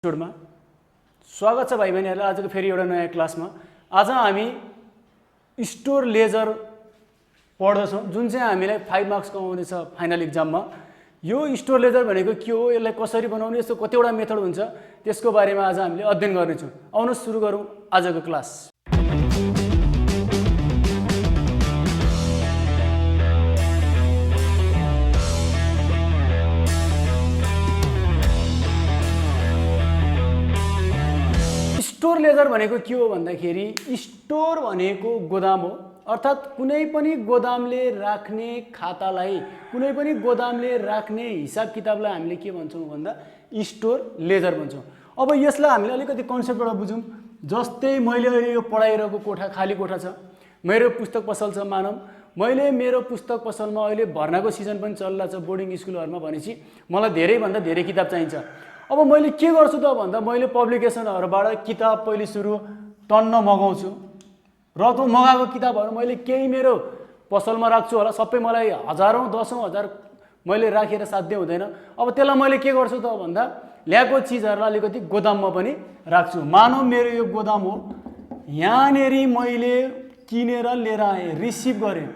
एपिसोडमा स्वागत छ भाइ बहिनीहरुलाई आजको फेरि एउटा नयाँ क्लासमा। आज हामी स्टोर लेजर पढ्दछौँ जुन चाहिँ हामीलाई 5 मार्क्सको आउने छ फाइनल एक्जाममा। यो स्टोर लेजर भनेको के हो, यसलाई कसरी बनाउने, यसको कतिवटा मेथड हुन्छ, त्यसको बारेमा आज हामीले अध्ययन गर्नेछौँ। आउनुहोस् सुरु गरौँ आजको क्लास। स्टोर लेजर भनेको के हो भन्दाखेरि स्टोर भनेको गोदाम हो, अर्थात् कुनै पनि गोदामले राख्ने खातालाई, कुनै पनि गोदामले राख्ने हिसाब किताबलाई हामीले के भन्छौँ भन्दा स्टोर लेजर भन्छौँ। अब यसलाई हामीले अलिकति कन्सेप्टबाट बुझौँ। जस्तै मैले अहिले यो पढाइरहेको कोठा खाली कोठा छ, मेरो पुस्तक पसल छ। मानौँ मैले मेरो पुस्तक पसलमा अहिले भर्नाको सिजन पनि चलिरहेको छ बोर्डिङ स्कुलहरूमा, भनेपछि मलाई धेरैभन्दा धेरै किताब चाहिन्छ। अब मैले के गर्छु त भन्दा मैले पब्लिकेसनहरूबाट किताब पहिले सुरु टन्न मगाउँछु र त्यो मगाएको किताबहरू मैले केही मेरो पसलमा राख्छु होला, सबै मलाई हजारौँ दसौँ हजार मैले राखेर साध्य हुँदैन। अब त्यसलाई मैले के गर्छु त भन्दा ल्याएको चिजहरूलाई अलिकति गोदाममा पनि राख्छु। मानौँ मेरो यो गोदाम हो, यहाँनेरि मैले किनेर लिएर आएँ, रिसिभ गरेँ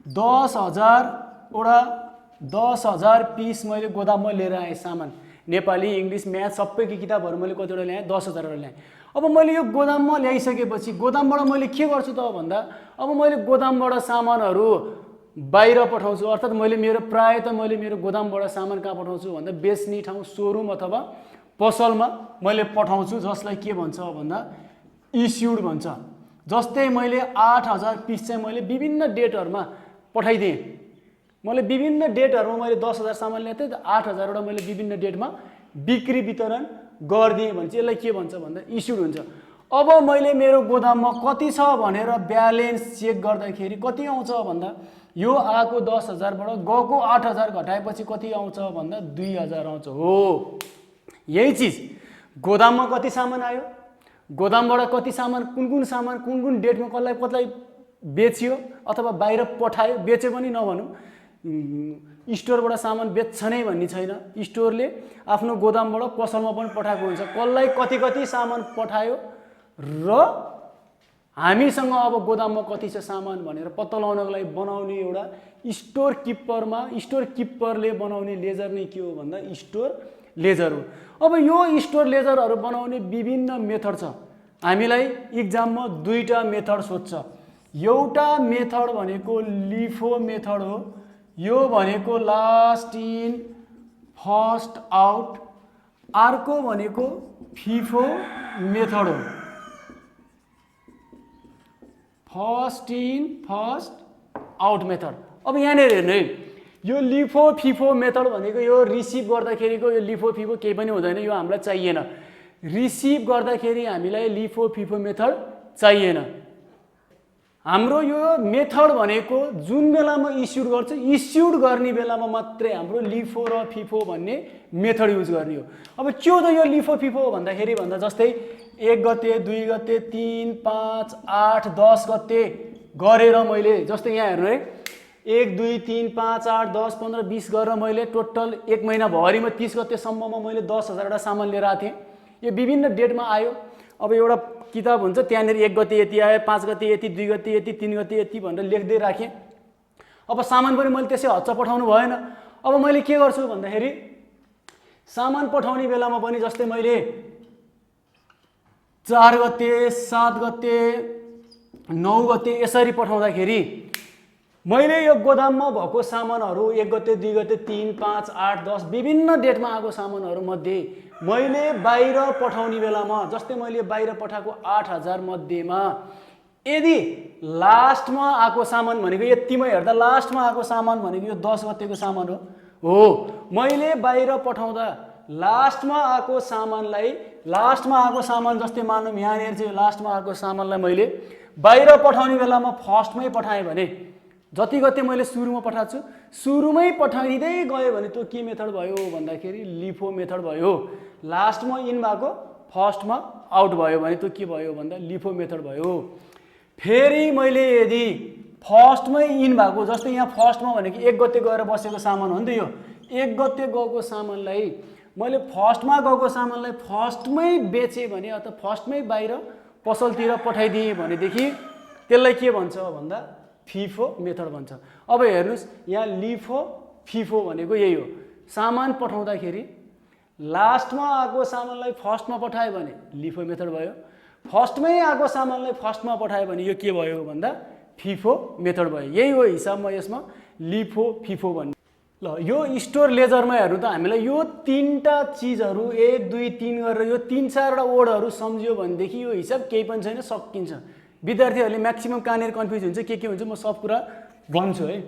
10,000 पिस मैले गोदाममा लिएर आएँ सामान। नेपाली इङ्ग्लिस म्याथ सबैको किताबहरू मैले कतिवटा ल्याएँ, 10,000 ल्याएँ। अब मैले यो गोदाममा ल्याइसकेपछि गोदामबाट मैले के गर्छु त भन्दा अब मैले गोदामबाट सामानहरू बाहिर पठाउँछु, अर्थात् मैले मेरो प्राय त मैले मेरो गोदामबाट सामान कहाँ पठाउँछु भन्दा बेच्ने ठाउँ सोरुम अथवा पसलमा मैले पठाउँछु, जसलाई के भन्छ भन्दा इस्युड भन्छ। जस्तै मैले 8,000 पिस चाहिँ मैले विभिन्न डेटहरूमा पठाइदिएँ। मैले विभिन्न डेटहरूमा मैले 10,000 सामान ल्याएको थिएँ, 8,000वटा मैले विभिन्न डेटमा बिक्री वितरण गरिदिएँ भने चाहिँ यसलाई के भन्छ भन्दा इस्युड हुन्छ। अब मैले मेरो गोदाममा कति छ भनेर ब्यालेन्स चेक गर्दाखेरि कति आउँछ भन्दा यो आएको 10,000बाट गएको 8,000 घटाएपछि कति आउँछ भन्दा 2,000 आउँछ। हो यही चिज गोदाममा कति सामान आयो, गोदामबाट कति सामान कुन कुन डेटमा कसलाई बेच्यो अथवा बाहिर पठायो, बेच्यो पनि नभनौँ, स्टोरबाट सामान बेच्छ नै भन्ने छैन। स्टोरले आफ्नो गोदामबाट पसलमा पनि पठाएको हुन्छ, कसलाई कति सामान पठायो र हामीसँग अब गोदाममा कति छ सामान भनेर पत्ता लगाउनको लागि बनाउने एउटा स्टोर किपरले बनाउने लेजर नै के हो भन्दा स्टोर लेजर हो। अब यो स्टोर लेजरहरू बनाउने विभिन्न मेथड छ। हामीलाई इक्जाममा दुईटा मेथड सोध्छ। एउटा मेथड भनेको लिफो मेथड हो, यो भनेको लास्ट इन फर्स्ट आउट। अर्को भनेको फिफो मेथड हो, first in first out method. अब यहाँनिर हेर्नु है, यो लिफो फिफो मेथड भनेको यो रिसिभ गर्दाखेरिको यो लिफो फिफो केही पनि हुँदैन, यो हामीलाई चाहिएन। रिसिभ गर्दाखेरि हामीलाई लिफो फिफो मेथड चाहिएन। हाम्रो यो मेथड भनेको जुन बेलामा इस्युड गर्छ, इस्युड गर्ने बेलामा मात्रै हाम्रो लिफो र फिफो भन्ने मेथड युज गर्ने हो। अब के हो त यो लिफो फिफो भन्दाखेरि भन्दा जस्तै 1 गते 2 गते 3 5 8 10 गते गरेर मैले, जस्तै यहाँ हेर्नु है, 1 2 3 5 8 10 15 20 गरेर मैले टोटल 1 महिनाभरिमा 30 गतेसम्ममा मैले 10,000वटा सामान लिएर आएको थिएँ। यो विभिन्न डेटमा आयो। अब एउटा किताब हुन्छ, त्यहाँनिर 1 गते यति आयो, 5 गते यति, 2 गते यति, 3 गते यति भनेर लेख्दै राखेँ। अब सामान पनि मैले त्यसै हच्च पठाउनु भएन। अब मैले के गर्छु भन्दाखेरि सामान पठाउने बेलामा पनि जस्तै मैले 4 गते 7 गते 9 गते यसरी पठाउँदाखेरि मैले यो गोदाममा भएको सामानहरू 1 गते 2 गते 3 5 8 10 विभिन्न डेटमा आएको सामानहरू मध्ये मैले बाहिर पठाउने बेलामा, जस्तै मैले बाहिर पठाएको 8,000 मध्येमा यदि लास्टमा आएको सामान भनेको यतिमै हेर्दा लास्टमा आएको सामान भनेको यो 10 गतेको सामान हो। मैले बाहिर पठाउँदा लास्टमा आएको सामान जस्तै मानौँ यहाँनिर चाहिँ लास्टमा आएको सामानलाई मैले बाहिर पठाउने बेलामा फर्स्टमै पठाएँ भने जति गते मैले सुरुमा पठाएको छु सुरुमै पठाइदिँदै गयो भने त्यो के मेथड भयो भन्दाखेरि लिफो मेथड भयो। लास्टमा इन भएको फर्स्टमा आउट भयो भने त्यो के भयो भन्दा लिफो मेथड भयो। फेरि मैले यदि फर्स्टमै इन भएको, जस्तै यहाँ फर्स्टमा भनेको 1 गते गएर बसेको सामान हो नि त, यो 1 गते गएको सामानलाई मैले फर्स्टमा गएको सामानलाई फर्स्टमै बेचेँ भने अथवा फर्स्टमै बाहिर पसलतिर पठाइदिएँ भनेदेखि त्यसलाई के भन्छ भन्दा फिफो मेथड भन्छ। अब हेर्नुहोस् यहाँ लिफो फिफो भनेको यही हो। सामान पठाउँदाखेरि लास्टमा आएको सामानलाई फर्स्टमा पठायो भने लिफो मेथड भयो, फर्स्टमै आएको सामानलाई फर्स्टमा पठायो भने यो के भयो भन्दा फिफो मेथड भयो। यही हो हिसाबमा यसमा लिफो फिफो भन्ने। ल यो स्टोर लेजरमा हेर्नु त हामीलाई यो तीनटा चिजहरू 1 2 3 गरेर यो 3-4 वटा वर्डहरू सम्झियो भनेदेखि यो हिसाब केही पनि छैन, सकिन्छ। विद्यार्थीहरूले म्याक्सिमम कहाँनिर कन्फ्युज हुन्छ के हुन्छ म सब कुरा भन्छु है।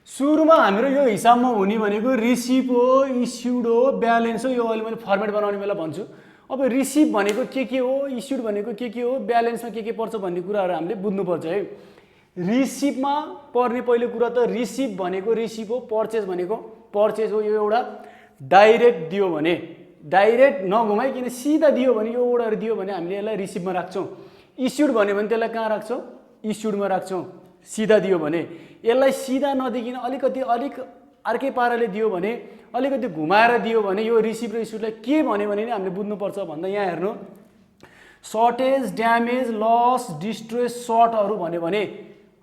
सुरुमा हाम्रो यो हिसाबमा हुने भनेको रिसिभ हो, इस्युड हो, ब्यालेन्स हो। यो अहिले मैले फर्मेट बनाउने बेला भन्छु। अब रिसिभ भनेको के हो, इस्युड भनेको के हो, ब्यालेन्समा के पर्छ भन्ने कुराहरू हामीले बुझ्नुपर्छ है। रिसिभमा पर्ने पहिलो कुरा त रिसिभ भनेको रिसिभ हो, पर्चेज भनेको पर्चेज हो। यो एउटा डाइरेक्ट दियो भने, डाइरेक्ट नघुमाइकन सिधा दियो भने यो वर्डहरू दियो भने हामीले यसलाई रिसिभमा राख्छौँ। इस्युड भन्यो भने त्यसलाई कहाँ राख्छौँ, इस्युडमा राख्छौँ। सिधा दियो भने यसलाई सिधा नदिकिन अलिक अर्कै पाराले दियो भने, अलिकति घुमाएर दियो भने यो रिसिभ र इस्युडलाई के भन्यो भने हामीले बुझ्नुपर्छ भन्दा यहाँ हेर्नु सर्टेज, ड्यामेज, लस, डिस्ट्रेस, सर्टहरू भन्यो भने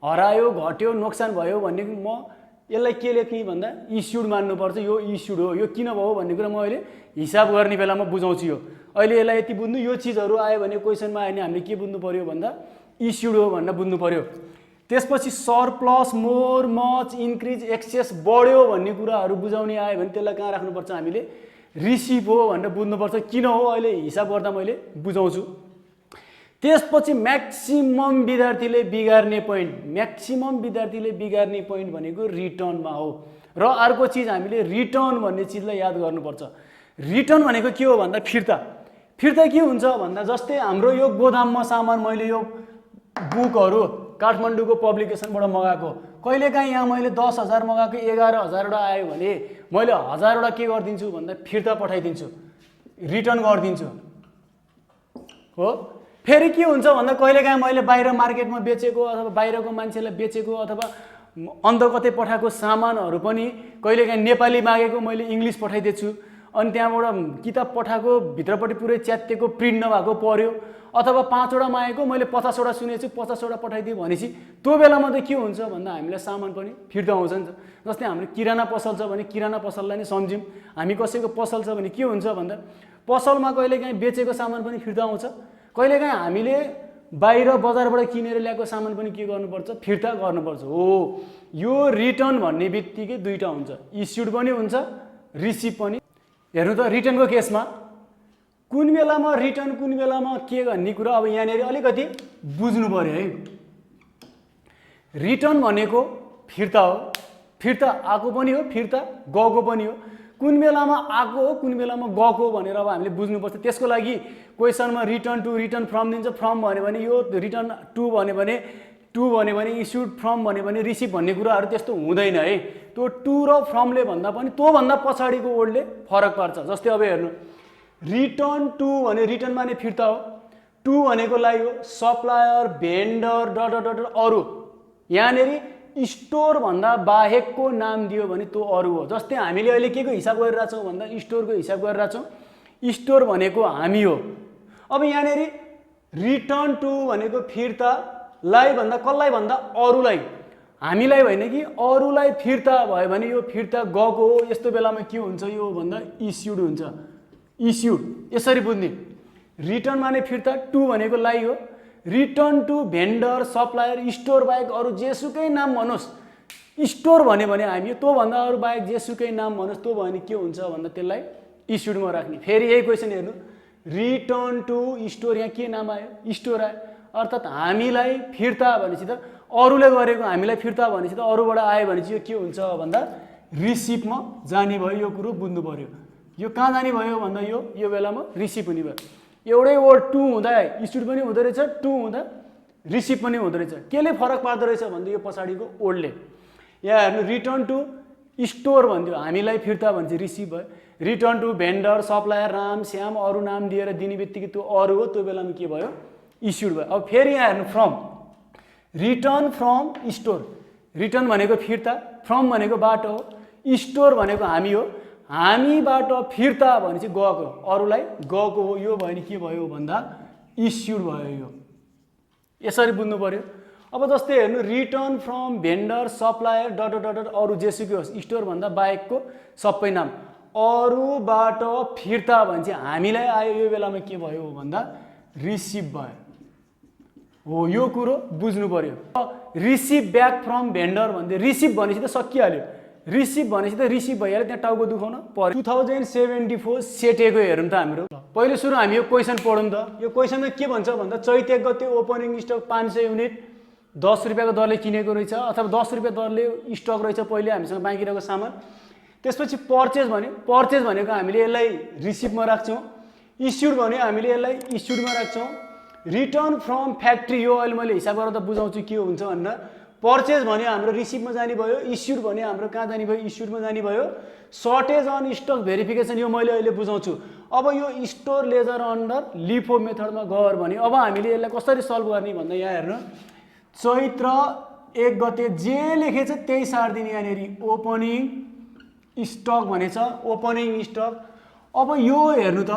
हरायो, घट्यो, नोक्सान भयो भन्ने म यसलाई के लेख्ने भन्दा इस्युड मान्नुपर्छ। यो इस्युड हो, यो किन भयो भन्ने कुरा म अहिले हिसाब गर्ने बेलामा बुझाउँछु। यो अहिले यसलाई यति बुझ्नु, यो चिजहरू आयो भने क्वेसनमा आयो भने हामीले के बुझ्नु पर्यो भन्दा इस्युड हो भनेर बुझ्नु पर्यो। त्यसपछि surplus, more, much, increase, excess, बढ्यो भन्ने कुराहरू बुझाउने आयो भने त्यसलाई कहाँ राख्नुपर्छ हामीले रिसिभ हो भनेर बुझ्नुपर्छ। किन हो अहिले हिसाब गर्दा मैले बुझाउँछु। त्यसपछि म्याक्सिमम विद्यार्थीले बिगार्ने पोइन्ट, म्याक्सिमम विद्यार्थीले बिगार्ने पोइन्ट भनेको रिटर्नमा हो। र अर्को चिज हामीले रिटर्न भन्ने चिजलाई याद गर्नुपर्छ। रिटर्न भनेको के हो भन्दा फिर्ता। फिर्ता के हुन्छ भन्दा जस्तै हाम्रो यो गोदाममा सामान मैले यो बुकहरू काठमाडौँको पब्लिकेसनबाट मगाएको, कहिलेकाहीँ यहाँ मैले 10,000 मगाएको 11,000 वटा आयो भने मैले 1000 वटा के गरिदिन्छु भन्दा फिर्ता पठाइदिन्छु, रिटर्न गरिदिन्छु हो। फेरि के हुन्छ भन्दा कहिलेकाहीँ मैले बाहिर मार्केटमा बेचेको अथवा बाहिरको मान्छेलाई बेचेको अथवा अन्त कतै पठाएको सामानहरू पनि कहिलेकाहीँ नेपाली मागेको मैले इङ्ग्लिस पठाइदिन्छु, अनि त्यहाँबाट किताब पठाएको भित्रपट्टि पुरै च्यातिएको प्रिन्ट नभएको पर्यो, अथवा 5 वटा मागेको मैले 50 वटा सुनेछु 50 वटा पठाइदिएँ भनेपछि त्यो बेलामा त के हुन्छ भन्दा हामीलाई सामान पनि फिर्ता आउँछ नि त। जस्तै हाम्रो किराना पसल छ भने किराना पसललाई नै सम्झौँ, हामी कसैको पसल छ भने के हुन्छ भन्दा पसलमा कहिलेकाहीँ बेचेको सामान पनि फिर्ता आउँछ, कहिलेकाहीँ हामीले बाहिर बजारबाट किनेर ल्याएको सामान पनि के गर्नुपर्छ फिर्ता गर्नुपर्छ हो। यो रिटर्न भन्ने बित्तिकै दुईटा हुन्छ, इस्युड पनि हुन्छ, रिसिभ पनि। हेर्नु त रिटर्नको केसमा कुन बेलामा रिटर्न कुन बेलामा के भन्ने कुरा अब यहाँनिर अलिकति बुझ्नु पर्यो है। रिटर्न भनेको फिर्ता हो, फिर्ता आएको पनि हो, फिर्ता गएको पनि हो। कुन बेलामा आएको हो कुन बेलामा गएको भनेर अब हामीले बुझ्नुपर्छ। त्यसको लागि क्वेसनमा रिटर्न टु रिटर्न फ्रम दिन्छ, फ्रम भन्यो भने यो रिटर्न टु भन्यो भने टु भन्यो भने इस्युड, फ्रम भन्यो भने रिसिभ भन्ने कुराहरू त्यस्तो हुँदैन है। त्यो टु र फ्रमले भन्दा पनि त्योभन्दा पछाडिको वर्डले फरक पार्छ। जस्तै अब हेर्नु रिटर्न टु भने रिटर्न माने फिर्ता हो, टु भनेको लागि हो सप्लायर, भेन्डर, डट डट अरू। यहाँनिर स्टोर भन्दा बाहेकको नाम दियो भने त्यो अरू हो। जस्तै हामीले अहिले के को हिसाब गरिरहेछौँ भन्दा स्टोरको हिसाब गरिरहेछौँ, स्टोर भनेको हामी हो। अब यहाँनिर रिटर्न टु भनेको फिर्तालाई भन्दा कसलाई भन्दा अरूलाई, हामीलाई होइन कि अरूलाई फिर्ता भयो भने यो फिर्ता गएको हो। यस्तो बेलामा के हुन्छ यो भन्दा इस्युड हुन्छ, इस्युड यसरी बुझ्ने। रिटर्न माने फिर्ता, टु भनेको लाई हो, return to vendor, supplier, store बाहेक अरू जेसुकै नाम भन्नुहोस्, स्टोर भन्यो भने हामी त्योभन्दा अरू बाहेक जेसुकै नाम भन्नुहोस् त्यो भयो भने के हुन्छ भन्दा त्यसलाई इस्युडमा राख्ने। फेरि यही क्वेसन हेर्नु रिटर्न टु स्टोर, यहाँ के नाम आयो स्टोर आयो, अर्थात् हामीलाई फिर्ता भनेपछि त अरूले गरेको हामीलाई फिर्ता भनेपछि त अरूबाट आयो भनेपछि यो के हुन्छ भन्दा रिसिभमा जाने भयो। यो कुरो बुझ्नु पर्यो। यो कहाँ जाने भयो भन्दा यो बेलामा रिसिभ हुने भयो। एउटै वर्ड टु हुँदा इस्युड पनि हुँदो रहेछ, टु हुँदा रिसिभ पनि हुँदो रहेछ। केले फरक पार्दो रहेछ भन्दा यो पछाडिको वर्डले। यहाँ हेर्नु रिटर्न टु स्टोर भन्थ्यो हामीलाई फिर्ता भन्छ रिसिभ भयो, return to vendor, supplier, Ram Shyam अरू नाम दिएर दिने बित्तिकै त्यो अरू हो, त्यो बेलामा के भयो इस्युड भयो। अब फेरि यहाँ हेर्नु from, return from store, return भनेको फिर्ता, फ्रम भनेको बाटो हो, स्टोर भनेको हामी हो। हामीबाट फिर्ता भनेपछि गएको, अरूलाई गएको हो। यो भयो नि के भयो भन्दा इस्युड भयो। यो यसरी बुझ्नु पर्यो। अब जस्तै हेर्नु return from vendor supplier dot dot dot अरू जेसुकै होस्, स्टोर भन्दा बाहेकको सबै नाम। अरूबाट फिर्ता भनेपछि हामीलाई आयो, यो बेलामा के भयो भन्दा रिसिभ भयो हो। यो कुरो बुझ्नु पर्यो। रिसिभ ब्याक फ्रम भेन्डर भन्दै रिसिभ भनेपछि त सकिहाल्यो। रिसिभ भनेपछि त रिसिभ भइहाल्यो, त्यहाँ टाउको दुखाउन पर्यो। 2074 सेटेको हेरौँ त हाम्रो। पहिले सुरु हामी यो क्वेसन पढौँ त। यो क्वेसनमा के भन्छ भन्दा चैत 1 गते ओपनिङ स्टक 500 युनिट 10 रुपियाँको दरले किनेको रहेछ, अथवा 10 रुपियाँ दरले स्टक रहेछ पहिले हामीसँग बाँकी रहेको सामान। त्यसपछि पर्चेज भन्यो। पर्चेज भनेको हामीले यसलाई रिसिभमा राख्छौँ। इस्युड भन्यो हामीले यसलाई इस्युडमा राख्छौँ। रिटर्न फ्रम फ्याक्ट्री, यो अहिले मैले हिसाब गरेर त बुझाउँछु के हुन्छ भनेर। पर्चेज भन्यो हाम्रो रिसिभमा जाने भयो। इस्युड भन्यो हाम्रो कहाँ जाने भयो, इस्युडमा जाने भयो। सर्टेज अन स्टक भेरिफिकेसन, यो मैले अहिले बुझाउँछु। अब यो स्टोर लेजर अन्डर लिफो मेथडमा गएर भन्यो। अब हामीले यसलाई कसरी सल्भ गर्ने भन्दा यहाँ हेर्नु, चैत्र 1 गते जे लेखेछ त्यही सारिदिने यहाँनिर ओपनिङ स्टक भनेछ, ओपनिङ स्टक। अब यो हेर्नु त,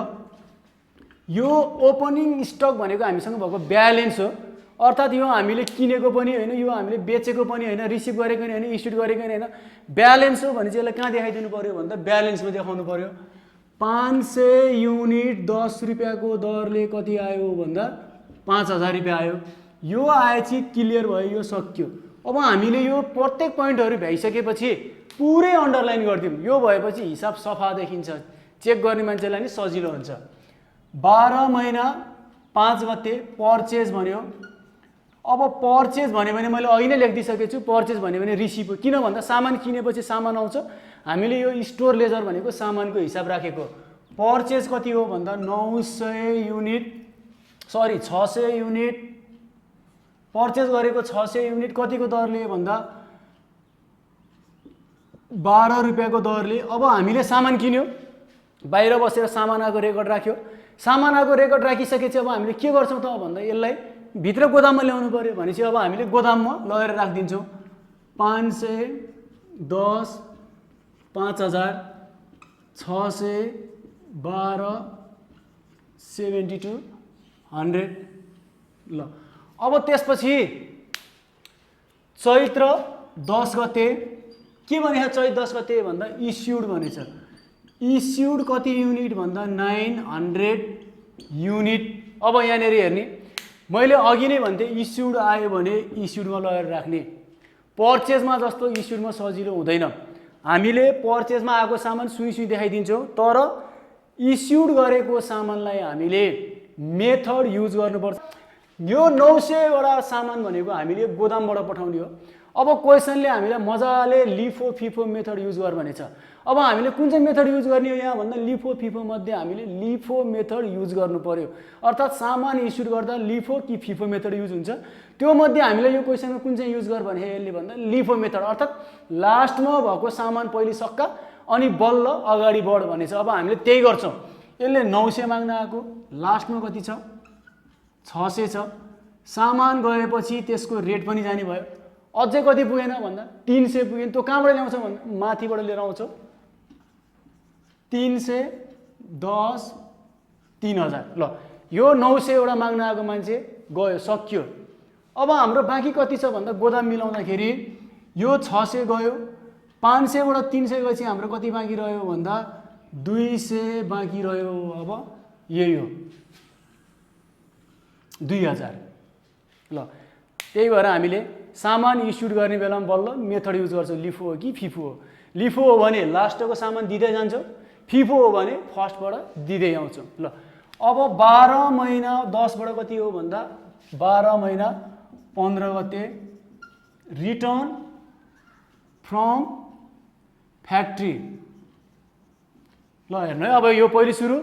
यो ओपनिङ स्टक भनेको हामीसँग भएको ब्यालेन्स हो। अर्थात् यो हामीले किनेको पनि होइन, यो हामीले बेचेको पनि होइन, रिसिभ गरेको पनि होइन, इस्युड गरेको पनि होइन, ब्यालेन्स हो भने चाहिँ यसलाई कहाँ देखाइदिनु पर्यो भन्दा ब्यालेन्समा देखाउनु पर्यो। 500 युनिट 10 रुपियाँको दरले कति आयो भन्दा 5000 रुपियाँ आयो। यो आएपछि क्लियर भयो, यो सक्यो। अब हामीले यो प्रत्येक पोइन्टहरू भ्याइसकेपछि पुरै अन्डरलाइन गरिदिउँ। यो भएपछि हिसाब सफा देखिन्छ, चेक गर्ने मान्छेलाई नि सजिलो हुन्छ। 12 महिना 5 गते पर्चेज भन्यो। अब पर्चेज भन्यो भने मैले अघि नै लेखिदिइसकेको छु। पर्चेज भन्यो भने रिसिभ हो। किन भन्दा सामान किनेपछि सामान आउँछ, हामीले यो स्टोर लेजर भनेको सामानको हिसाब राखेको। पर्चेज कति हो भन्दा 600 युनिट पर्चेज गरेको 600 युनिट कतिको दरले भन्दा 12 रुपियाँको दरले। अब हामीले सामान किन्यो, बाहिर बसेर सामान आएको रेकर्ड राख्यो। सामान आएको रेकर्ड राखिसकेपछि अब हामीले के गर्छौँ त भन्दा यसलाई भित्र गोदाममा ल्याउनु पर्यो भनेपछि अब हामीले गोदाममा लगेर राखिदिन्छौँ। 510 5000 612 72 100 ल। अब त्यसपछि चैत्र 10 गते के भनेछ, चैत्र 10 गते भन्दा इस्युड भनेछ। इस्युड कति युनिट भन्दा 900 युनिट। अब यहाँनिर हेर्ने, मैले अघि नै भन्थेँ इस्युड आयो भने इस्युडमा लगेर राख्ने। पर्चेजमा जस्तो इस्युडमा सजिलो हुँदैन। हामीले पर्चेजमा आएको सामान सुई सुई देखाइदिन्छौँ, तर इस्युड गरेको सामानलाई हामीले मेथड युज गर्नुपर्छ। यो 900वटा सामान भनेको हामीले गोदामबाट पठाउने हो। अब क्वेसनले हामीलाई मजाले लिफो फिफो मेथड युज गर भनेछ। अब हामीले कुन चाहिँ मेथड युज गर्ने हो यहाँ भन्दा लिफो फिफो मध्ये हामीले लिफो मेथड युज गर्नु पर्यो। अर्थात् सामान इस्युड गर्दा लिफो कि फिफो मेथड युज हुन्छ। त्यो मध्ये हामीले यो क्वेसनमा कुन चाहिँ युज गर भने यसले भन्दा लिफो मेथड, अर्थात् लास्टमा भएको सामान पहिले सक्का अनि बल्ल अगाडि बढ भनेछ। अब हामीले त्यही गर्छौँ। यसले 900 माग्न आएको, लास्टमा कति छ 600 छ। सामान गएपछि त्यसको रेट पनि जाने भयो। अझै कति पुगेन भन्दा 300 पुगेन। त्यो कहाँबाट ल्याउँछ भन्दा माथिबाट लिएर आउँछौ। 310 3000 ल। यो 900वटा माग्न आएको मान्छे गयो, सक्यो। अब हाम्रो बाँकी कति छ भन्दा गोदाम मिलाउँदाखेरि यो 600 गयो, 500बाट 300 गएपछि हाम्रो कति बाँकी रह्यो भन्दा 200 बाँकी रह्यो। अब यही हो 2000 ल। त्यही भएर हामीले सामान इस्युड गर्ने बेलामा बल्ल मेथड युज गर्छौँ। लिफो हो कि फिफो हो। लिफो हो भने लास्टको सामान दिँदै जान्छौँ, फिफो हो भने फर्स्टबाट दिँदै आउँछौँ ल। अब 12 महिना 10बाट कति हो भन्दा 12 महिना 15 गते रिटर्न फ्रम फ्याक्ट्री ल। हेर्नु है, अब यो पहिले सुरु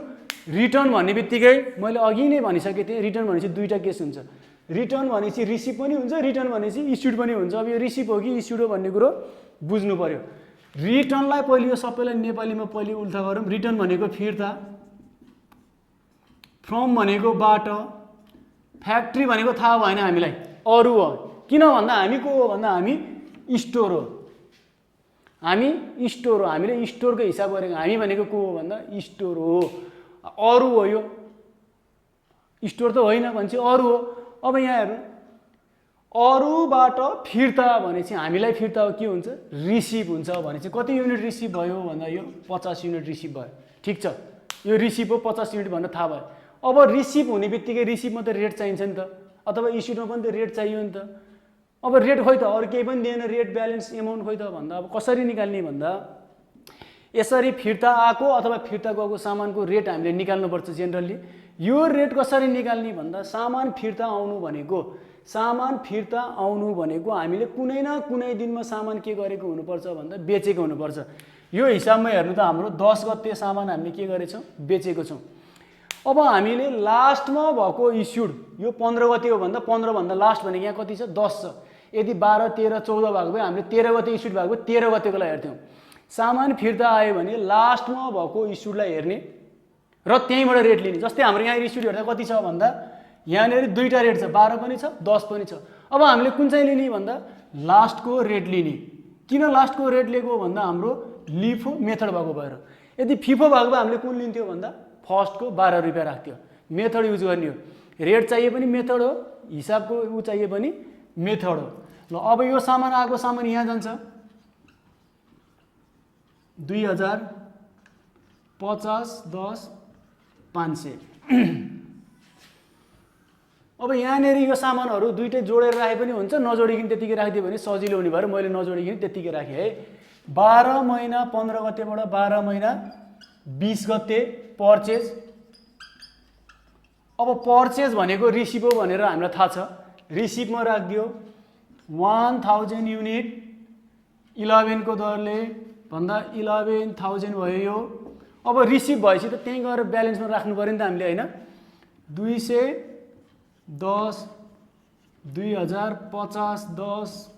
रिटर्न भन्ने बित्तिकै मैले अघि नै भनिसकेको थिएँ, रिटर्न भनेपछि दुईवटा केस हुन्छ। रिटर्न भनेपछि रिसिभ पनि हुन्छ, रिटर्न भनेपछि इस्युड पनि हुन्छ। अब यो रिसिभ हो कि इस्युड हो भन्ने कुरो बुझ्नु पर्यो। रिटर्नलाई पहिले यो सबैलाई नेपालीमा पहिले उल्था गरौँ। रिटर्न भनेको फिर्ता, फ्रम भनेको बाट, फ्याक्ट्री भनेको थाहा भएन हामीलाई, अरू हो। किन भन्दा हामी को हो भन्दा हामी स्टोर हो। हामी स्टोर हो, हामीले स्टोरको हिसाब गरेको। हामी भनेको को हो भन्दा स्टोर हो, अरू हो, यो स्टोर त होइन भन्छ, अरू हो। अब यहाँ हेर्नु, अरूबाट फिर्ता भनेपछि हामीलाई फिर्ता हो के हुन्छ, रिसिभ हुन्छ भनेपछि कति युनिट रिसिभ भयो भन्दा यो 50 युनिट रिसिभ भयो। ठिक छ, यो रिसिभ हो 50 युनिट भनेर थाहा भयो। अब रिसिभ हुने बित्तिकै रिसिभमा त रेट चाहिन्छ नि त, अथवा इस्युडमा पनि त रेट चाहियो नि त। अब रेट खोइ त, अरू केही पनि दिएन, रेट ब्यालेन्स एमाउन्ट खोइ त भन्दा अब कसरी निकाल्ने भन्दा यसरी फिर्ता आएको अथवा फिर्ता गएको सामानको रेट हामीले निकाल्नुपर्छ जेनरली। यो रेट कसरी निकाल्ने भन्दा सामान फिर्ता आउनु भनेको हामीले कुनै न कुनै दिनमा सामान के गरेको हुनुपर्छ भन्दा बेचेको हुनुपर्छ। यो हिसाबमा हेर्नु त हाम्रो 10 गते सामान हामीले के गरेछौँ, बेचेको छौँ। अब हामीले लास्टमा भएको इस्युड यो 15 गते हो भन्दा 15 भन्दा लास्ट भनेको यहाँ कति छ, 10 छ। यदि 12, 13, 14 भएको भए हामीले 13 गते इस्युड भएको 13 गतेकोलाई हेर्थ्यौँ। सामान फिर्ता आयो भने लास्टमा भएको इस्युडलाई हेर्ने र त्यहीँबाट रेट लिने। जस्तै हाम्रो यहाँ इस्युड हेर्दा कति छ भन्दा यहाँनिर दुईवटा रेट छ, 12 पनि छ, 10 पनि छ। अब हामीले कुन चाहिँ लिने भन्दा लास्टको रेट लिने। किन लास्टको रेट लिएको भन्दा हाम्रो लिफो मेथड भएको भएर। यदि फिफो भएको भए हामीले कुन लिन्थ्यो भन्दा फर्स्टको 12 रुपियाँ राख्थ्यो। मेथड युज गर्ने हो, रेट चाहिए पनि मेथड हो, हिसाबको ऊ चाहिए पनि मेथड हो। ल अब यो सामान आएको सामान यहाँ जान्छ 2000, 50, 10, 500। अब यहाँनिर यो सामानहरू दुइटै जोडेर राखे पनि हुन्छ, नजोडिकन त्यतिकै राखिदियो भने सजिलो हुने भएर मैले नजोडिकन त्यतिकै राखेँ है। 12 महिना 15 गतेबाट 12 महिना 20 गते पर्चेज। अब पर्चेज भनेको रिसिभ हो भनेर हामीलाई थाहा छ, रिसिभमा राखिदियो 1000 युनिट 11 को दरले भन्दा 11,000 भयो यो। अब रिसिभ भएपछि त त्यहीँ गएर ब्यालेन्समा राख्नु पऱ्यो नि त हामीले होइन। 210, 2000, 50, 10,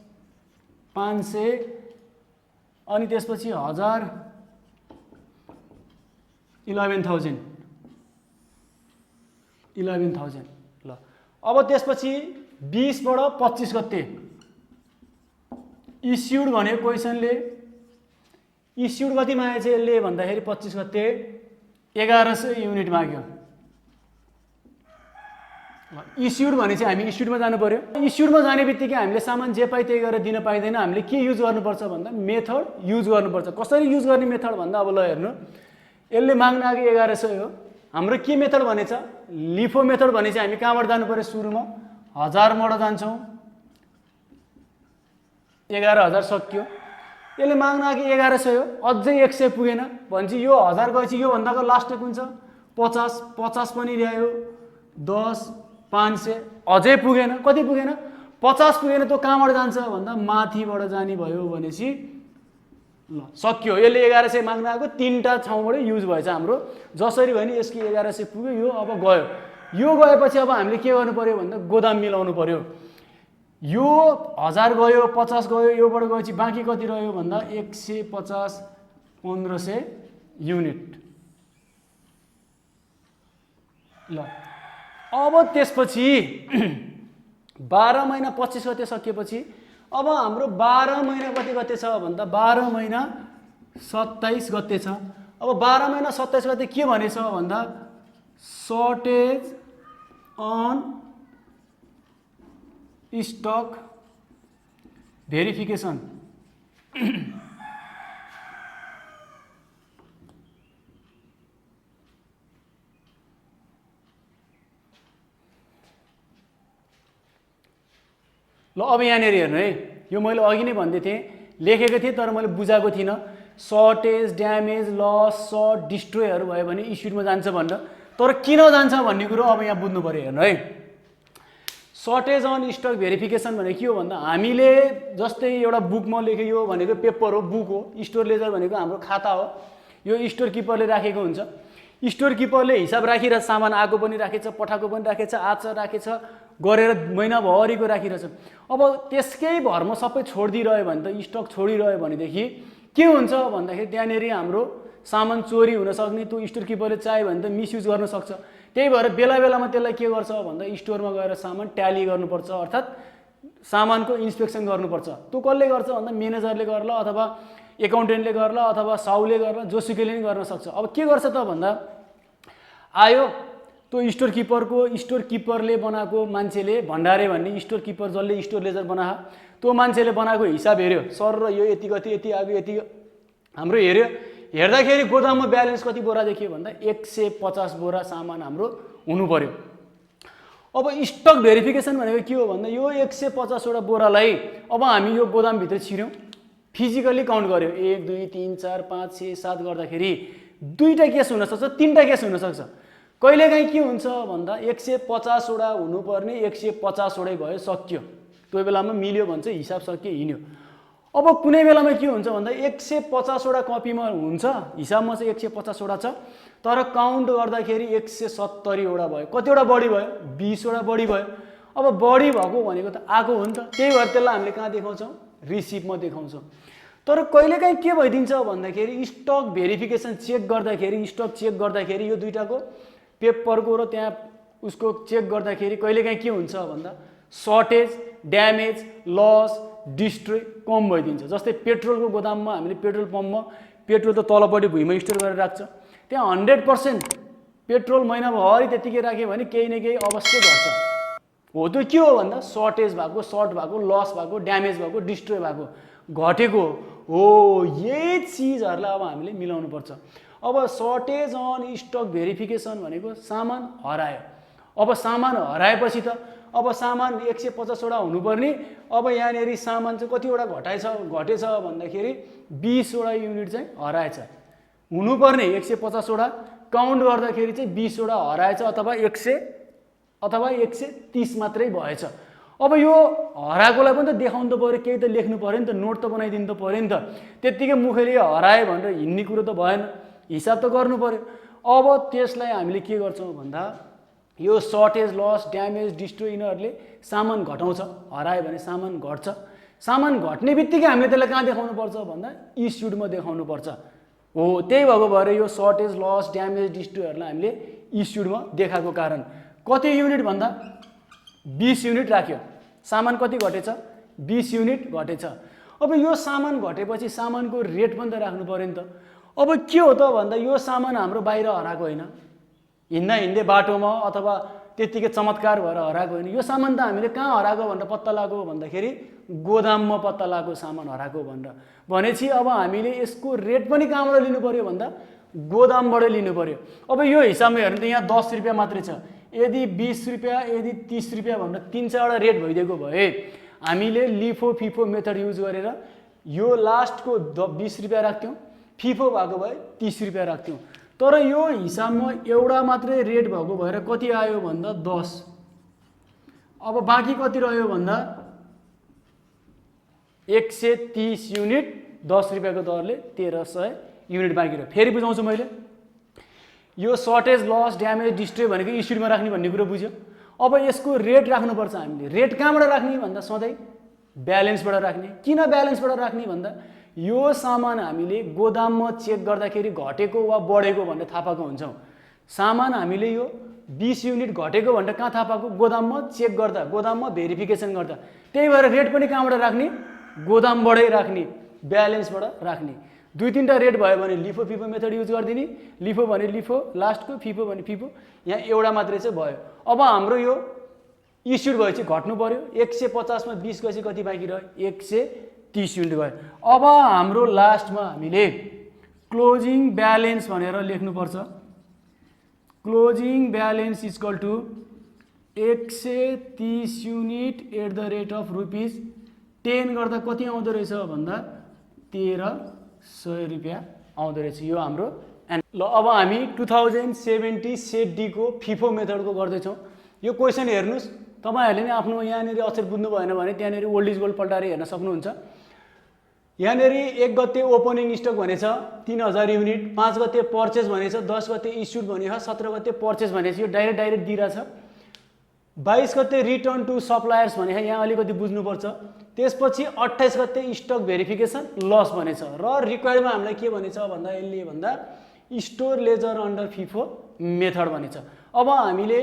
500 अनि त्यसपछि 1000, 11,000 ल। अब त्यसपछि 20 बाट 25 गते इस्युड भने क्वेसनले इस्युड कति मागेको छ यसले भन्दाखेरि 25 गते 1100 युनिट माग्यो। इस्युड भने चाहिँ हामी इस्युडमा जानु पर्यो। इस्युडमा जाने बित्तिकै हामीले सामान जे पाइ त्यही गरेर दिन पाइँदैन। हामीले के युज गर्नुपर्छ भन्दा मेथड युज गर्नुपर्छ। कसरी युज गर्ने मेथड भन्दा अब ल हेर्नु, यसले माग्न आएको 1100 हो। हाम्रो के मेथड भनेछ, लिफो मेथड भने चाहिँ हामी कहाँबाट जानु पर्यो, सुरुमा 1000 बाट जान्छौँ, 11,000 सक्यो। यसले माग्न आएको 1100 हो, अझै 100 पुगेन भनेपछि यो 1000 गएपछि यो भन्दाको लास्ट कुन छ 50 पनि ल्यायो, 10, 500 अझै पुगेन। कति पुगेन, 50 पुगेन। त्यो कहाँबाट जान्छ भन्दा माथिबाट जाने भयो भनेपछि ल सक्यो। यसले 1100 माग्न आएको 3टा ठाउँबाट युज भएछ हाम्रो। जसरी भयो नि यसको 1100 पुग्यो, यो अब गयो। यो गएपछि अब हामीले के गर्नु पर्यो भन्दा गोदाम मिलाउनु पर्यो। यो 1000 गयो, 50 गयो, योबाट गएपछि बाँकी कति रह्यो भन्दा 150, 1500 युनिट ल। अब त्यसपछि 12 महिना 25 गते सकिएपछि अब हाम्रो 12 महिना कति गते छ भन्दा 12 महिना 27 गते छ। अब 12 महिना 27 गते के भनेछ भन्दा सर्टेज अन स्टक भेरिफिकेसन। ल अब यहाँनिर हेर्नु है, यो मैले अघि नै भन्दै थिएँ, लेखेको थिएँ तर मैले बुझाएको थिइनँ। सर्टेज, ड्यामेज, लस, सर्ट, डिस्ट्रोयहरू भयो भने इस्युडमा जान्छ भनेर। तर किन जान्छ भन्ने कुरो अब यहाँ बुझ्नु पऱ्यो। हेर्नु है, सर्टेज अन स्टक भेरिफिकेसन भनेको के हो भन्दा हामीले जस्तै एउटा बुकमा लेखेको भनेको पेपर हो, बुक हो। स्टोर लेजर भनेको हाम्रो खाता हो। यो स्टोर किपरले राखेको हुन्छ। स्टोर किपरले हिसाब राखिरहेछ, सामान आएको पनि राखेछ, पठाएको पनि राखेछ, आज राखेछ, गरेर महिनाभरिको राखिरहेछ। अब त्यसकै भरमा सबै छोडिदिइरह्यो भने त, स्टक छोडिरह्यो भनेदेखि के हुन्छ भन्दाखेरि त्यहाँनिर हाम्रो सामान चोरी हुन सक्ने। त्यो स्टोर किपरले चाह्यो भने त मिसयुज गर्न सक्छ। त्यही भएर बेला बेलामा त्यसलाई के गर्छ भन्दा स्टोरमा गएर सामान ट्याली गर्नुपर्छ, अर्थात् सामानको इन्स्पेक्सन गर्नुपर्छ। त्यो कसले गर्छ भन्दा म्यानेजरले गर्ला, अथवा एकाउन्टेन्टले गर्ला अथवा साउले गर्ला, जोसुकैले पनि गर्न सक्छ। अब के गर्छ त भन्दा आयो त्यो स्टोर किपरले बनाएको मान्छेले भण्डारे भन्ने स्टोर किपर जसले स्टोर लेजर बनायो त्यो मान्छेले बनाएको हिसाब हेऱ्यो, सर र यो यति गति यति आयो यति हाम्रो हेऱ्यो, हेर्दाखेरि गोदाममा ब्यालेन्स कति बोरा देखियो भन्दा 150 बोरा सामान हाम्रो हुनु पर्यो। अब स्टक भेरिफिकेसन भनेको के हो भन्दा यो 150वटा बोरालाई अब हामी यो गोदामभित्र छिर्यौँ, फिजिकल्ली काउन्ट गऱ्यौँ, 1 2 3 4 5 6 7 गर्दाखेरि 2टा केस हुनसक्छ, 3टा केस हुनसक्छ। कहिलेकाहीँ के हुन्छ भन्दा 150वटा हुनुपर्ने 150वटै भयो, सक्यो, त्यो बेलामा मिल्यो भन्छ, हिसाब सक्यो, हिँड्यो। अब कुनै बेलामा के हुन्छ भन्दा 150वटा कपीमा हुन्छ, हिसाबमा चाहिँ 150वटा छ, तर काउन्ट गर्दाखेरि 170वटा भयो। कतिवटा बढी भयो? 20वटा बढी भयो। अब बढी भएको भनेको त आएको हो नि त, त्यही भएर त्यसलाई हामीले कहाँ देखाउँछौँ? रिसिप्टमा देखाउँछौँ। तर कहिलेकाहीँ के भइदिन्छ भन्दाखेरि स्टक भेरिफिकेसन चेक गर्दाखेरि, स्टक चेक गर्दाखेरि यो दुईटाको पेपरको र त्यहाँ उसको चेक गर्दाखेरि कहिलेकाहीँ के हुन्छ भन्दा सर्टेज, ड्यामेज, लस, डिस्ट्रोय कम भइदिन्छ। जस्तै पेट्रोलको गोदाममा हामीले पेट्रोल पम्पमा पेट्रोल त तलपट्टि भुइँमा स्टोर गरेर राख्छ, त्यहाँ 100% पेट्रोल महिनाभरि त्यतिकै राख्यो भने केही न केही अवश्य घट्छ। हो त्यो के हो भन्दा सर्टेज भएको, सर्ट भएको, लस भएको, ड्यामेज भएको, डिस्ट्रोय भएको, घटेको हो। यही चिजहरूलाई अब हामीले मिलाउनु पर्छ। अब सर्टेज अन स्टक भेरिफिकेसन भनेको सामान हरायो। अब सामान हराएपछि त अब सामान 150वटा हुनुपर्ने, अब यहाँनिर सामान चाहिँ कतिवटा घटेछ भन्दाखेरि 20वटा युनिट चाहिँ हराएछ। हुनुपर्ने 150वटा काउन्ट गर्दाखेरि चाहिँ 20वटा हराएछ अथवा 130 मात्रै भएछ। अब यो हराएकोलाई पनि त देखाउनु त पऱ्यो, केही त लेख्नु पऱ्यो नि त, नोट त बनाइदिनु त पऱ्यो नि त। त्यत्तिकै मुखले हरायो भनेर हिँड्ने कुरो त भएन, हिसाब त गर्नु पऱ्यो। अब त्यसलाई हामीले के गर्छौँ भन्दा यो सर्टेज, लस, ड्यामेज, डिस्ट्रोय यिनीहरूले सामान घटाउँछ, हरायो भने सामान घट्छ। सामान घट्ने बित्तिकै हामीले त्यसलाई कहाँ देखाउनु पर्छ भन्दा इस्युडमा देखाउनु पर्छ। हो त्यही भएको भएर यो सर्टेज, लस, ड्यामेज, डिस्ट्रोयहरूलाई हामीले इस्युडमा देखाएको कारण कति युनिट भन्दा 20 युनिट राख्यो। सामान कति घटेछ? 20 युनिट घटेछ। अब यो सामान घटेपछि सामानको रेट पनि त राख्नु पऱ्यो नि त। अब के हो त भन्दा यो सामान हाम्रो बाहिर हराएको होइन, हिँड्दै बाटोमा अथवा त्यत्तिकै चमत्कार भएर हराएको होइन। यो सामान त हामीले कहाँ हराएको भनेर पत्ता लगाएको भन्दाखेरि गोदाममा पत्ता लगाएको सामान हराएको भनेर भनेपछि अब हामीले यसको रेट पनि कहाँबाट लिनु पऱ्यो भन्दा गोदामबाट लिनु पऱ्यो। अब यो हिसाबमा हेर्नु त यहाँ 10 रुपियाँ मात्रै छ, यदि 20 रुपियाँ, यदि 30 रुपियाँ भनेर 3-4वटा रेट भइदिएको भए हामीले लिफो फिफो मेथड युज गरेर यो लास्टको 20 रुपियाँ राख्थ्यौँ, फिफो भएको भए 30 रुपियाँ राख्थ्यौँ। तर यो हिसाबमा एउटा मात्रै रेट भएको भएर कति आयो भन्दा 10। अब बाँकी कति रह्यो भन्दा 130 युनिट 10 रुपियाँको दरले 1300 युनिट बाँकी रह्यो। फेरि बुझाउँछु मैले, यो सर्टेज, लस, ड्यामेज, डिस्ट्रोय भनेको इस्युडमा राख्ने भन्ने कुरो बुझ्यो। अब यसको रेट राख्नुपर्छ हामीले। रेट कहाँबाट राख्ने भन्दा सधैँ ब्यालेन्सबाट राख्ने। किन ब्यालेन्सबाट राख्ने भन्दा यो सामान हामीले गोदाममा चेक गर्दाखेरि घटेको वा बढेको भनेर थाहा पाएको हुन्छौँ। सामान हामीले यो 20 युनिट घटेको भनेर कहाँ थाहा पाएको? गोदाममा चेक गर्दा, गोदाममा भेरिफिकेसन गर्दा। त्यही भएर रेट पनि कहाँबाट राख्ने? गोदामबाटै राख्ने, ब्यालेन्सबाट राख्ने। 2-3टा रेट भयो भने लिफो फिफो मेथड युज गरिदिने। लिफो भने लिफो लास्टको, फिफो भने फिफो। यहाँ एउटा मात्रै चाहिँ भयो। अब हाम्रो यो इस्युड भएपछि घट्नु पर्यो। 150 मा 20 गएपछि कति बाँकी रह्यो? 130 युनिट भयो। अब हाम्रो लास्टमा हामीले क्लोजिङ ब्यालेन्स भनेर लेख्नुपर्छ। Closing balance equal to 130 unit at the rate of ₹10 गर्दा कति आउँदो रहेछ भन्दा 1300 रुपियाँ आउँदो रहेछ। यो हाम्रो ल अब हामी 2070 सेट डी को फिफो मेथडको गर्दैछौँ। यो क्वेसन हेर्नुहोस्, तपाईँहरूले नि आफ्नो यहाँनिर अक्षर बुझ्नु भएन भने त्यहाँनिर ओल्ड इज गोल्ड पल्टाएर हेर्न सक्नुहुन्छ। यहाँनिर 1 गते ओपनिङ स्टक भनेछ 3000 युनिट, 5 गते पर्चेज भनेछ, 10 गते इस्युड भनेछ, 17 गते पर्चेज भनेछ। यो डाइरेक्ट दिइरहेछ। 22 गते रिटर्न टु सप्लायर्स भनेछ, यहाँ अलिकति बुझ्नुपर्छ। त्यसपछि 28 गते स्टक भेरिफिकेसन लस भनेछ र रिक्वायर्डमा हामीलाई के भनेछ भन्दा यसले भन्दा store laser under FIFO method भनेछ। अब हामीले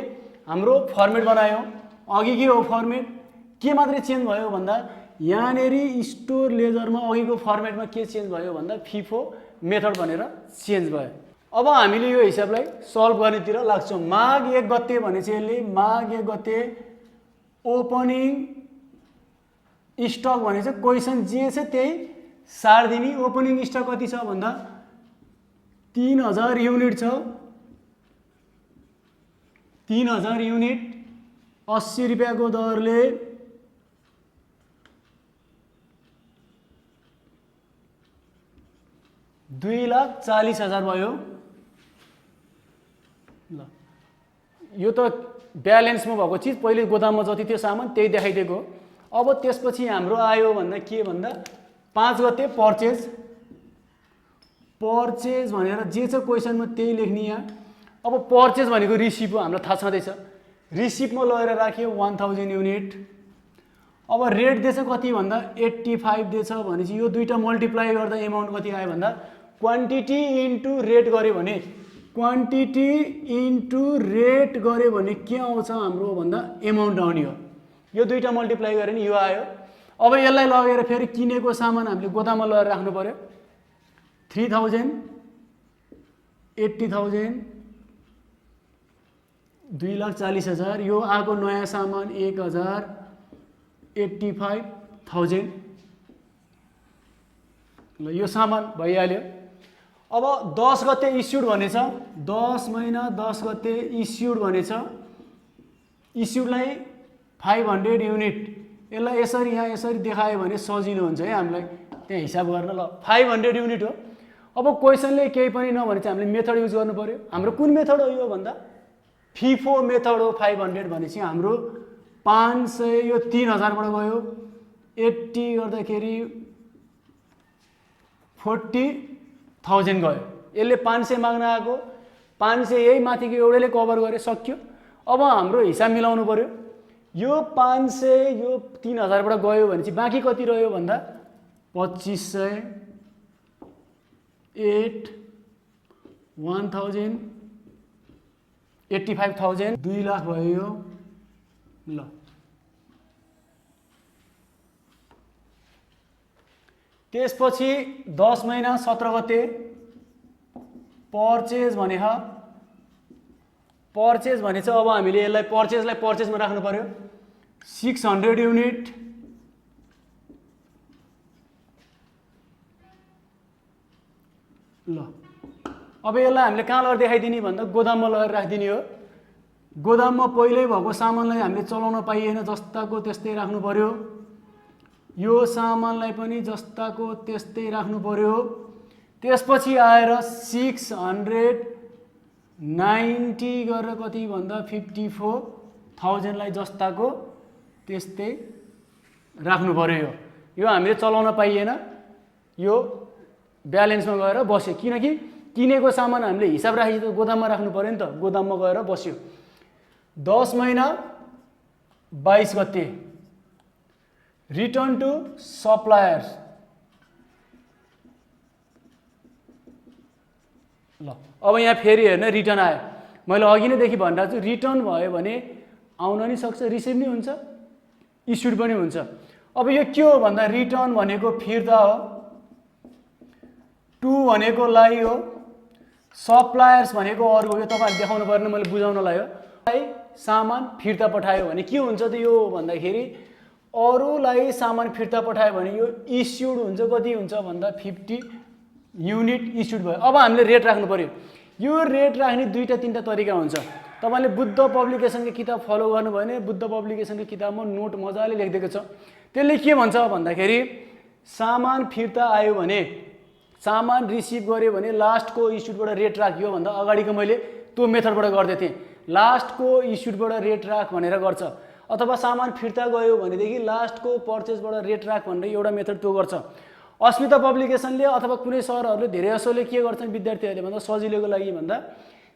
हाम्रो फर्मेट बनायौँ। अघि के हो फर्मेट? के मात्रै चेन्ज भयो भन्दा यहाँनेरि स्टोर लेजरमा अघिको फर्मेटमा के चेन्ज भयो भन्दा फिफो मेथड भनेर चेन्ज भयो। अब हामीले यो हिसाबलाई सल्भ गर्नेतिर लाग्छौँ। माघ 1 गते भने चाहिँ यसले माघ 1 गते ओपनिङ स्टक भने चाहिँ क्वेसन जे छ त्यही सार्दिनी। ओपनिङ स्टक कति छ भन्दा 3000 युनिट छ। 3000 युनिट 80 रुपियाँको दरले $2,40,000 भयो। ल यो त ब्यालेन्समा भएको चिज, पहिले गोदाममा जति थियो सामान त्यही देखाइदिएको। अब त्यसपछि हाम्रो आयो भन्दा के भन्दा 5 गते पर्चेज। पर्चेज भनेर जे छ क्वेसनमा त्यही लेख्ने यहाँ। अब पर्चेज भनेको रिसिभ हो, हामीलाई थाहा छँदैछ। रिसिभमा लगेर राख्यो 1000 युनिट। अब रेट दिएछ कति भन्दा 85 दिएछ भनेपछि यो दुईटा मल्टिप्लाई गर्दा एमाउन्ट कति आयो भन्दा क्वान्टिटी इन्टु रेट गर्यो भने क्वान्टिटी इन्टु रेट गर्यो भने के आउँछ हाम्रो भन्दा एमाउन्ट आउने हो। यो दुईटा मल्टिप्लाई गर्यो नि यो आयो। अब यसलाई लगेर फेरि किनेको सामान हामीले गोदाममा लगेर राख्नु पर्यो। 3000 80,000 $2,40,000। यो आएको नयाँ सामान 1,85,000। ल यो सामान भइहाल्यो। अब 10 गते इस्युड भनेछ, 10 महिना 10 गते इस्युड भनेछ। इस्युडलाई 500 युनिट। यसलाई यसरी यहाँ यसरी देखायो भने सजिलो हुन्छ है हामीलाई त्यहाँ हिसाब गर्न। ल 500 युनिट हो। अब क्वेसनले केही पनि नभने चाहिँ हामीले मेथड युज गर्नु पर्यो। हाम्रो कुन मेथड हो यो भन्दा फिफो मेथड हो। 500 भनेपछि हाम्रो 500 यो 3000 बाट गयो 80 गर्दाखेरि 40,000 गयो। यसले 500 माग्न आएको, 500 यही माथिको एउटैले कभर गरे, सक्यो। अब हाम्रो हिसाब मिलाउनु पर्यो। यो 500 यो 3000 बाट गयो भने चाहिँ बाँकी कति रह्यो भन्दा 2500 8 1000 85,000 2 लाख भयो यो। ल त्यसपछि 10 महिना 17 गते पर्चेज भने पर्चेज भनेछ। अब हामीले यसलाई पर्चेजलाई पर्चेजमा राख्नु पर्यो। 600 युनिट ल अब यसलाई हामीले कहाँ लगेर देखाइदिने भन्दा गोदाममा लगेर राखिदिने हो। गोदाममा पहिल्यै भएको सामानलाई हामीले चलाउन पाइएन, जस्ताको त्यस्तै राख्नु पर्यो। यो सामानलाई पनि जस्ताको त्यस्तै राख्नु पर्यो। त्यसपछि आएर 690 गरेर कति भन्दा 54,000 लाई जस्ताको त्यस्तै राख्नु पर्यो। यो हामीले चलाउन पाइएन, यो ब्यालेन्समा गएर बस्यो। किनकि किनेको सामान हामीले हिसाब राखी त गोदाममा राख्नु पर्यो नि त, गोदाममा गएर बस्यो। 10 महिना 22 गते रिटर्न टु सप्लायर्स। ल अब यहाँ फेरि हेर्न रिटर्न आयो। मैले अघि नै देखि भनिरहेको छु रिटर्न भयो भने आउन नि सक्छ, रिसिभ नि हुन्छ, इस्युड पनि हुन्छ। अब यो के हो भन्दा रिटर्न भनेको फिर्ता हो, टु भनेको लाई हो, सप्लायर्स भनेको अरू हो। यो तपाईहरुले देखाउनु पर्ने मैले बुझाउनलाई हो। सामान फिर्ता पठायो भने के हुन्छ त यो भन्दाखेरि अरूलाई सामान फिर्ता पठायो भने यो इस्युड हुन्छ। कति हुन्छ भन्दा 50 युनिट इस्युड भयो। अब हामीले रेट राख्नु पर्यो। यो रेट राख्ने दुईटा तीनटा तरिका हुन्छ। तपाईले बुद्ध पब्लिकेसनको किताब फलो गर्नुभयो भने बुद्ध पब्लिकेसनको किताबमा नोट मजाले लेखिदिएको छ। त्यसले के भन्छ भन्दाखेरि सामान फिर्ता आयो भने, सामान रिसिभ गर्यो भने लास्टको इस्युडबाट रेट राखियो भन्दा अगाडिको मैले त्यो मेथडबाट गर्दै थिएँ। लास्टको इस्युडबाट रेट राख भनेर गर्छ, अथवा सामान फिर्ता गयो भनेदेखि लास्टको पर्चेजबाट रेट राख भनेर एउटा मेथड त्यो गर्छ। अस्मिता पब्लिकेसनले अथवा कुनै सरहरूले धेरै जसोले के गर्छन् विद्यार्थीहरूले भन्दा सजिलोको लागि भन्दा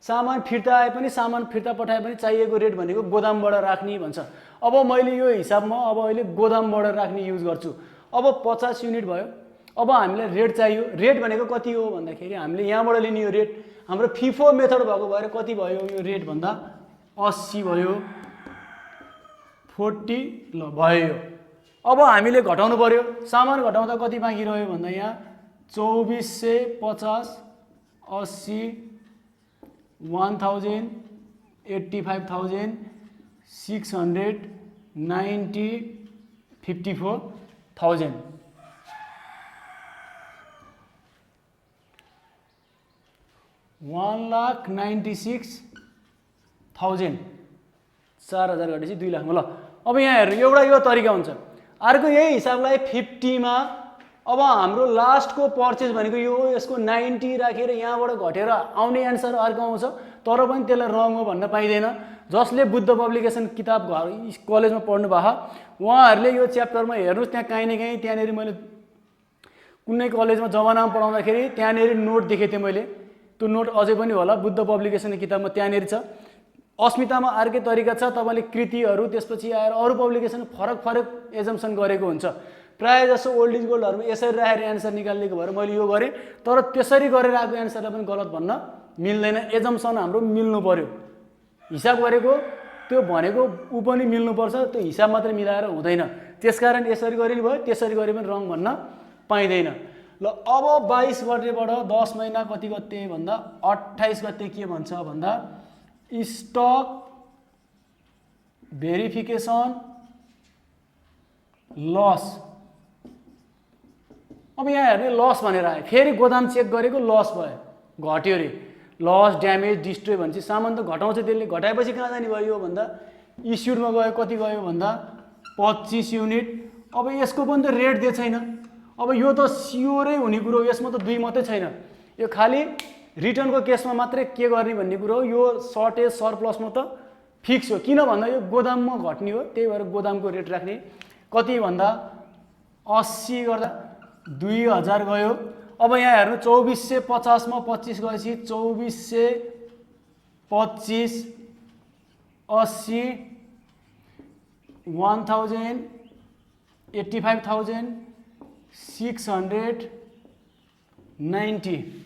सामान फिर्ता आए पनि सामान फिर्ता पठाए पनि चाहिएको रेट भनेको गोदामबाट राख्ने भन्छ। अब मैले यो हिसाबमा अब अहिले गोदामबाट राख्ने युज गर्छु। अब 50 युनिट भयो। अब हामीलाई रेट चाहियो। रेट भनेको कति हो भन्दाखेरि हामीले यहाँबाट लिने यो रेट हाम्रो फिफो मेथड भएको भएर कति भयो यो रेट भन्दा 80 भयो, 40 ल भयो। अब हामीले घटाउनु पर्यो, सामान घटाउँदा कति बाँकी रह्यो भन्दा यहाँ 2450 80 1000 85,000 600 90 54,000 1,96,000 4,000 घटेपछि 2 लाख। ल अब यहाँ हेर्नु एउटा यो तरिका हुन्छ। अर्को यही हिसाबलाई 50 मा अब हाम्रो लास्टको पर्चेज भनेको यो यसको 90 राखेर यहाँबाट घटेर आउने एन्सर अर्को आउँछ, तर पनि त्यसलाई रङ हो भन्न पाइँदैन। जसले बुद्ध पब्लिकेसन किताब घर कलेजमा पढ्नु भएको उहाँहरूले यो च्याप्टरमा हेर्नुहोस्, त्यहाँ काहीँ न काहीँ त्यहाँनिर मैले कुनै कलेजमा जमानामा पढाउँदाखेरि त्यहाँनिर नोट देखेको थिएँ मैले, त्यो नोट अझै पनि होला बुद्ध पब्लिकेसन किताबमा त्यहाँनिर छ। अस्मितामा अर्कै तरिका छ, तपाईँले कृतिहरू त्यसपछि आएर अरू पब्लिकेसन फरक फरक एजम्सन गरेको हुन्छ। प्रायः जसो ओल्ड इज गोल्डहरूमा यसरी राखेर एन्सर निकालिदिएको भएर मैले यो गरेँ, तर त्यसरी गरेर आएको एन्सरलाई पनि गलत भन्न मिल्दैन। एजम्सन हाम्रो मिल्नु पर्यो, हिसाब गरेको त्यो भनेको ऊ पनि मिल्नुपर्छ, त्यो हिसाब मात्रै मिलाएर हुँदैन। त्यसकारण यसरी गरे भयो, त्यसरी गरे पनि रङ भन्न पाइँदैन। ल अब 22 गतेबाट 10 महिना कति गते भन्दा 28 गते के भन्छ भन्दा स्टक भेरिफिकेसन लस। अब यहाँ हेर्ने लस भनेर आयो, फेरि गोदाम चेक गरेको लस भयो, घट्यो अरे। लस ड्यामेज डिस्ट्रोय भनेपछि सामान त घटाउँछ, त्यसले घटाएपछि कहाँ जाने भयो यो भन्दा इस्युडमा गयो, कति गयो भन्दा 25 युनिट। अब यसको पनि त रेट दिएको छैन। अब यो त स्योरै हुने कुरो, यसमा त 2 मात्रै छैन, यो खालि रिटर्नको केसमा मात्रै के गर्ने भन्ने कुरो हो। यो सर्टेज सरप्लसमा त फिक्स हो, किन भन्दा यो गोदाममा घट्ने हो, त्यही भएर गोदामको रेट राख्ने। कति भन्दा 80 गर्दा 2000 गयो। अब यहाँ हेर्नु 2450 मा 25 गएपछि 2425 80 1000 85,000 690।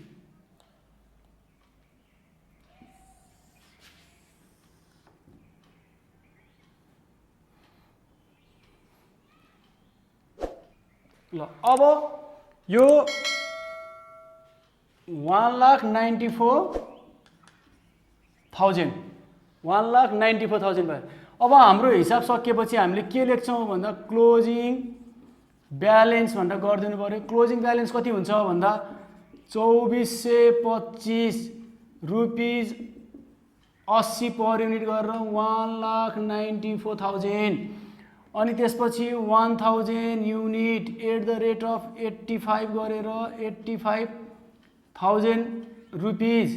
ल अब यो 1,94,000 भयो। अब हाम्रो हिसाब सकिएपछि हामीले के लेख्छौँ भन्दा क्लोजिङ ब्यालेन्स भनेर गरिदिनु पर्यो। क्लोजिङ ब्यालेन्स कति हुन्छ भन्दा 2425 रुपिज 80 पर युनिट गरेर 1,94,000। अनि त्यसपछि 1000 unit at the rate of 85 गरेर 85,000 रुपिज।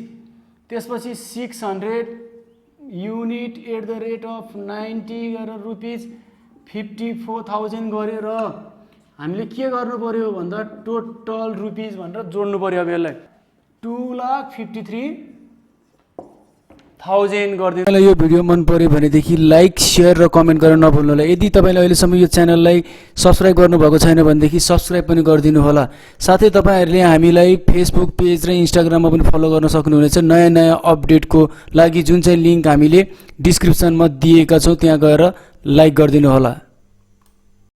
त्यसपछि 600 unit at the rate of 90 गरेर रुपिज 54,000 गरेर हामीले के गर्नु पर्यो भन्दा टोटल रुपिज भनेर जोड्नु पर्यो। अब यसलाई 2,53,000 गरिदिनु। तपाईँलाई यो भिडियो मन पर्यो भनेदेखि लाइक शेयर र कमेन्ट गर्न नभुल्नु होला। यदि तपाईँले अहिलेसम्म यो च्यानललाई सब्स्क्राइब गर्नुभएको छैन भनेदेखि सब्स्क्राइब पनि गरिदिनु होला। साथै तपाईँहरूले हामीलाई फेसबुक पेज र इन्स्टाग्राममा पनि फलो गर्न सक्नुहुनेछ। नयाँ नयाँ अपडेटको लागि जुन चाहिँ लिङ्क हामीले डिस्क्रिप्सनमा दिएका छौँ त्यहाँ गएर लाइक गरिदिनु होला।